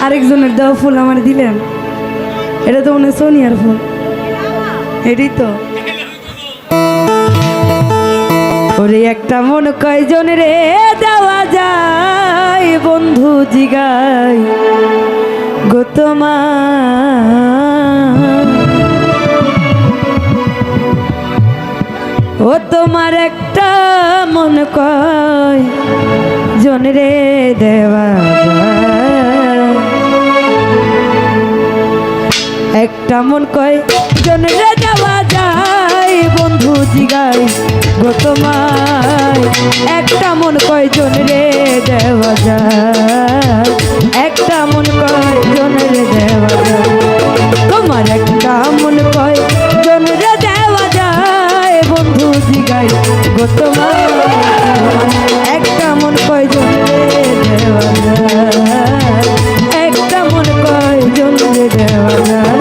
আরেকজনের দেওয়া ফুল আমার দিলেন, এটা তো মনে হয় সোনিয়ার ফুল, এটাই তো। ওরে একটা মন কয়জন রে দেওয়া যায়, বন্ধু জিগাই গো তোমার, ও তোমার একটা মন কয়জন রে দেওয়া যায়, একটা মন কয়জন রে দেওয়া যায়, বন্ধু জিগাই গো তোমায়, একটা মন কয়জন রে দেওয়া যায়, একটা মন কয়জন রে দেওয়া যায়, তোমার একটা মন কয়জন রে দেওয়া যায়, বন্ধু জিগাই গো তোমায়, একটা মন কয়জন রে দেওয়া যায়, একটা মন কয়জন রে দেওয়া যায়।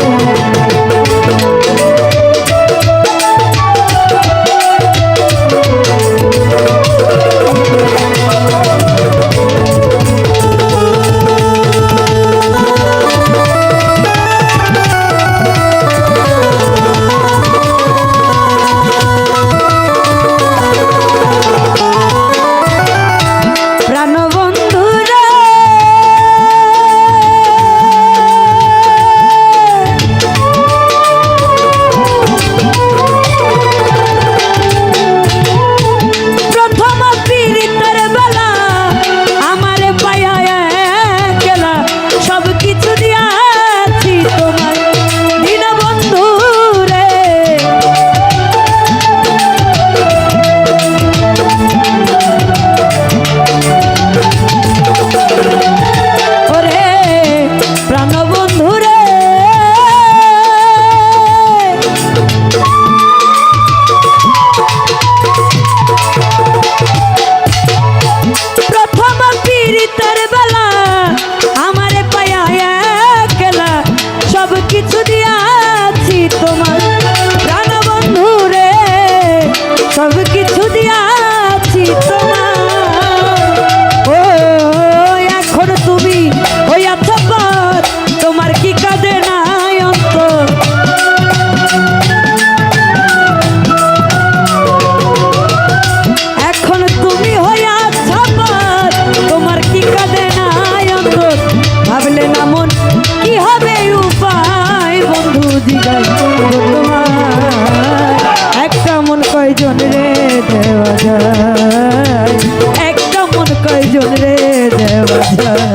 একটা মন কয়জন রে দেওয়া যায়, একটা মন কয়জন রে দেওয়া যায়।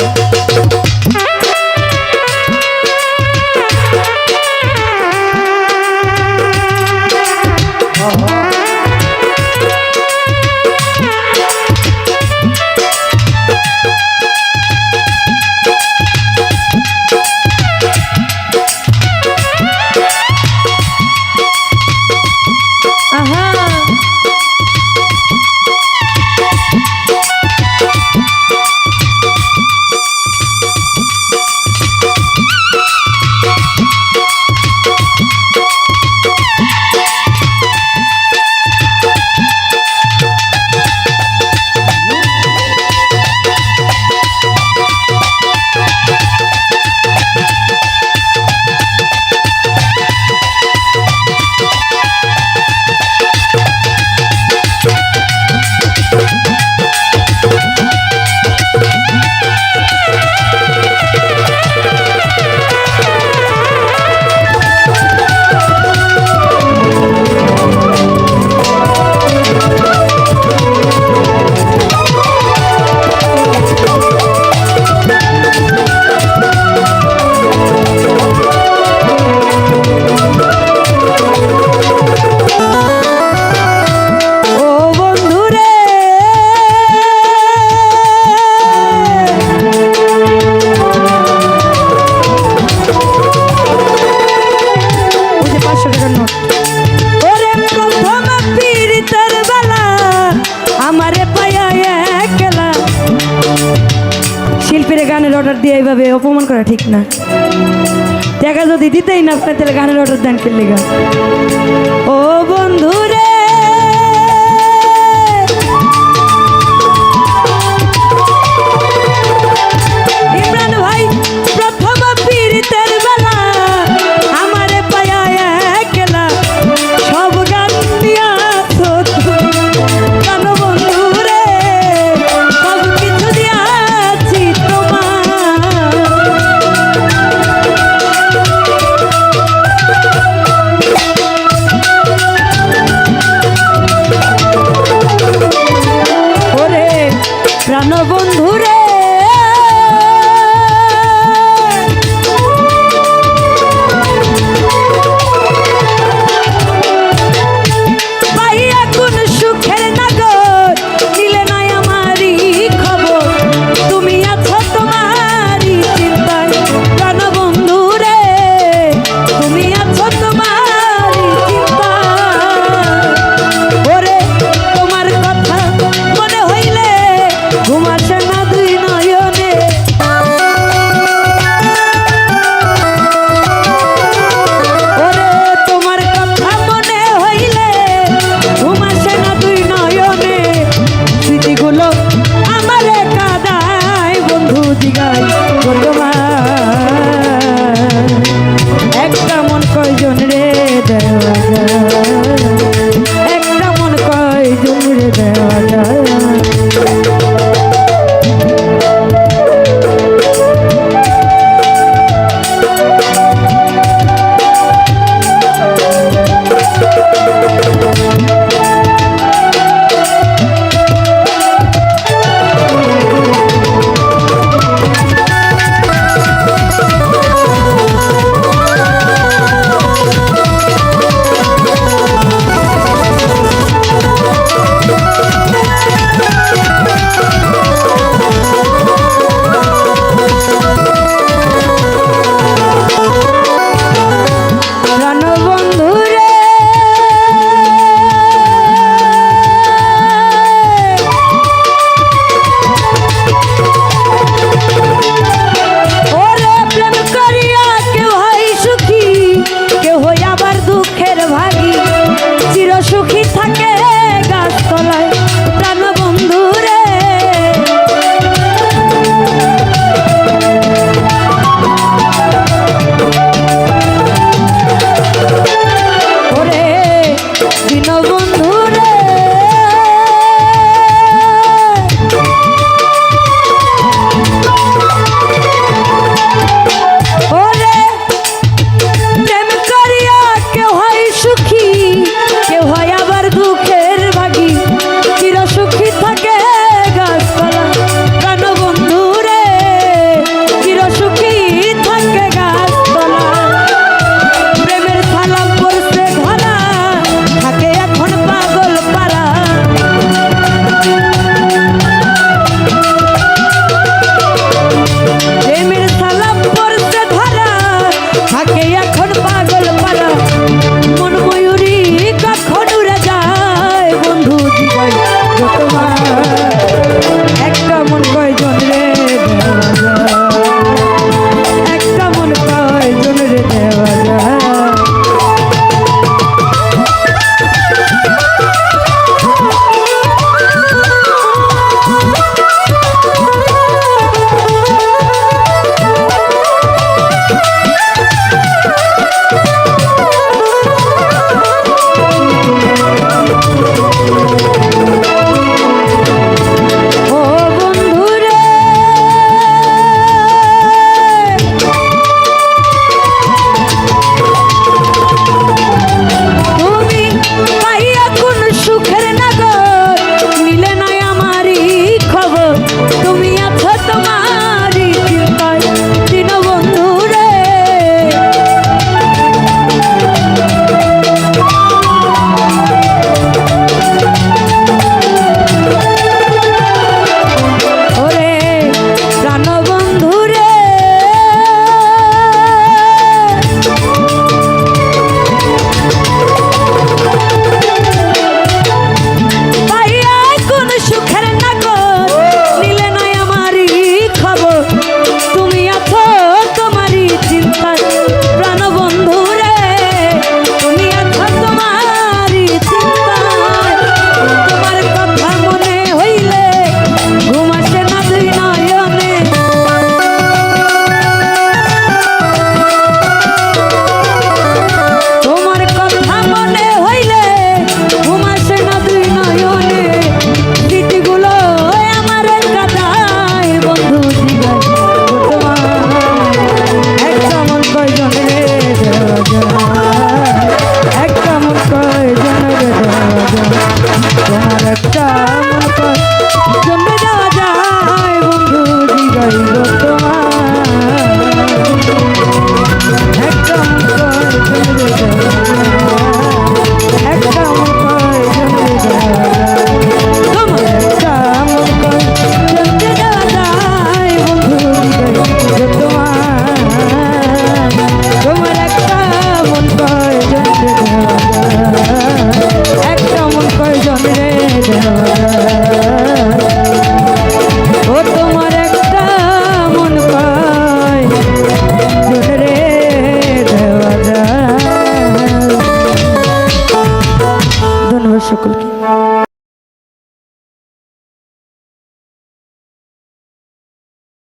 গানের অর্ডার দিয়ে এইভাবে অপমান করা ঠিক না। টাকা যদি দিতেই না আপনার, তাহলে গানের অর্ডার দেন কে লেগা? ও বন্ধু রে, ইমরান ভাই বন্ধু রে